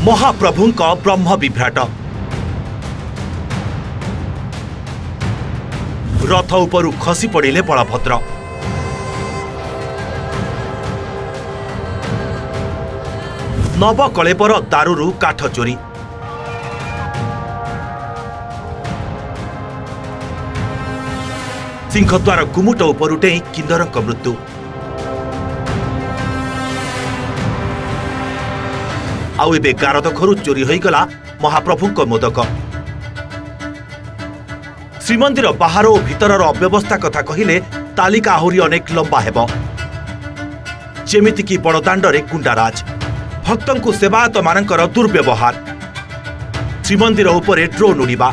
महाप्रभुंक ब्रह्म विभ्राट रथ उपरु खसी पड़िले बलभद्र। नवकलेपर दारुरु काठ चोरी। सिंहद्वार गुमुट उपरु डेई किन्नरक मृत्यु। आउ एबे गारदखरु चोरी होईगला महाप्रभुंक मोदक। श्रीमंदिर बाहर और भितरर अव्यवस्था कथा कहिले तालिका आहुरी अनेक लंबा हेबो। जेमिति कि बड़दाण्डरे गुंडाराज, भक्तंकु सेवायत मानकर दुर्व्यवहार, श्रीमंदिर उपरे ड्रोन उड़िबा,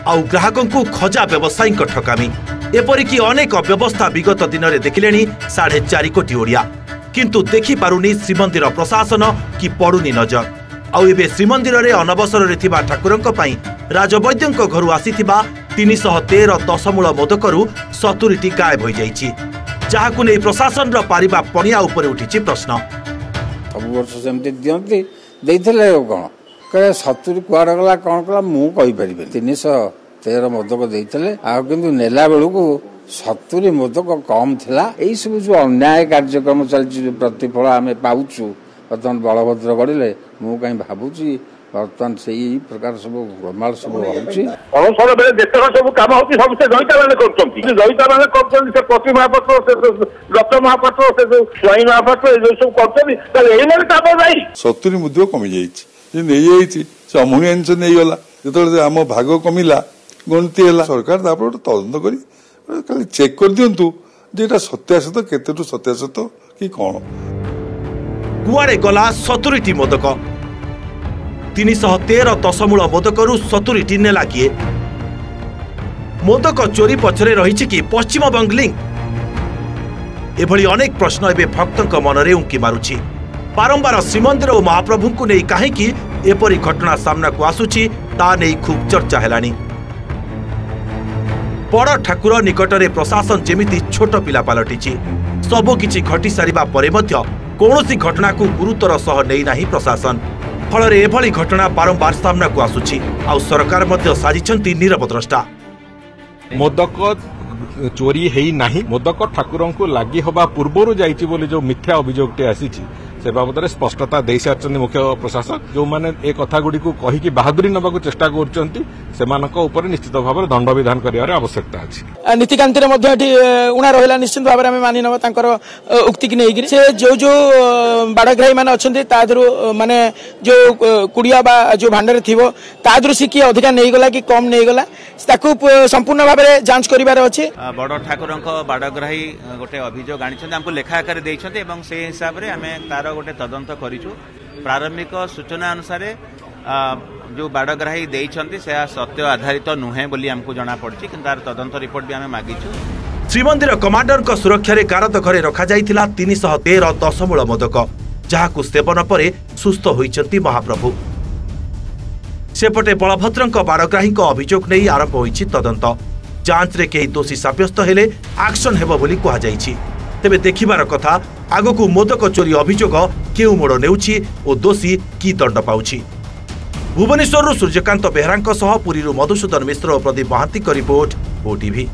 आउ ग्राहकंकु खजा व्यवसायी ठकामी, एपरिकी अनेक अव्यवस्था विगत दिन में देखिले 4.5 कोटी ओडिया। किंतु देखि पारुनी श्रीमंदिर प्रशासन कि पड़ुनी नजर। आउ एबे श्रीमंदिर रे अनवसर रे थिबा ठाकुरंक पई राजवैद्यंक घरु आसीथिबा 313 दशमूल मोदकरू 70टी गायब हो जाइछि, जाहाकु नै प्रशासन रो पारिबा पणिया उपरे उठिछि प्रश्न। सब वर्ष सेमति दियंती देइथले कोन कहे 70 कुआड गला कोन कला मु कहि परिबे। 313 मोदक देइथले आ किंतु नेला बेलुकु 70 मोदक कम थिला। एई सब जो अन्याय कार्यक्रम चलछि प्रतिफल आमे पाउछु बर्तमान बलभद्र गड़िले मु कहीं भावुची बर्तमान से प्रकार सब गोमाल सब होउची। अवसर बेले देशर सब काम होउची सब से जयिता माने करछंती। जयिता माने करछंती से प्रति महापात्र से दत्त महापात्र से स्वाई महापात्र जो सब करछंती ताले एई माने काम नाही। 70 मुद्दो कमी जाईची जे नै जाईची से अमुनी अंश नै गला। जेतले हम भाग कमिला गणती हैला सरकार तापर तदंत करी खाली चेक कर दियंतु जे एटा सत्यासत केतेटु सत्यासत कि कोन। कुआड़े गला 70टी मोदक। 313 दशमूल मोदकरू 70टी नेला किए। मोदक चोरी पछरे रहिछि कि पश्चिमबंग लिंक? एभली अनेक प्रश्न एबे भक्तंक मनरे उंकी मारुछि। बारंबार श्रीमंदिर और महाप्रभुंकु नै काहेकि एपरी घटना सामना को आसुछि ता नै खूब चर्चा हेलानी। बड़ ठाकुर निकटरे प्रशासन जेमिति छोट पिला पालटिछि। सबु किछि घटी सारिबा परे मध्य कौनसी घटना को गुरुतर सह नहीं नाही प्रशासन। फल एभली घटना बारंबार सामना को आसुछि। आउ सरकार मध्य साजिछंती नीरव द्रष्टा। मोदक चोरी हेई नाही, मोदक ठाकुरं को लागि होबा पूर्वरु जाइछि बोली जो मिथ्या अभियोगटे आसीछि से बाबद स्पष्टता दे सारछन्ती मुख्य प्रशासक। जो माने ए कथा गुडी को कहि कि बहादुरी नबाकू चेष्टा करछन्ती सेमानक ऊपर निश्चित भाव दंड विधान करिवार आवश्यकता अछि। नीतिकांति मध्ये एठी उणा रहिला निश्चित भाव में मानि नबा तांकर उक्ति कि नै से जो बाड़ग्राही माने अछन्ती तादरु माने जो कुडिया बा जो भांडरे थिबो तादरु सिकी अधिका नै गला कि कम नै गला ताकू संपूर्ण भाव में जांच करिवार अछि। बड़ ठाकुरंक बाड़ग्राही गोटे अभियोग आनिछन्ती हमको लेखा आकार दैछन्ती एवं से हिसाब रे हमें तार गोटे तदंत करिछु। प्रारंभिक सूचना अनुसार जो बाड़ग्राही देइछन्ती से सत्य आधारित नुहे बोली हमको जणा पड़छि, किंतु तार तदंत रिपोर्ट भी हमें मागिछु। श्रीमंदिर कमांडर को सुरक्षा रे गारद घरे रखा जाइथिला 313 दशमूल मोदक, जहाकु सेवन परे सुस्थ होइछन्ती महाप्रभु। सेपटे बलभद्रंक बाड़ग्राही अभियोग नहीं आरंभ होइछि तदंत। जांच रे केही दोषी साब्यस्त हेले एक्शन हेबो बोली कहा जाइछि। तेबे देखिबार कथा आगकू मोदक चोरी अभियोग केउ मोड़ नेउछि ओ दोषी की दंड पाउछि। भुवनेश्वर सूर्यकांत बेहरा पुरी मधुसूदन मिश्र और प्रदीप महांती रिपोर्ट ओटीवी।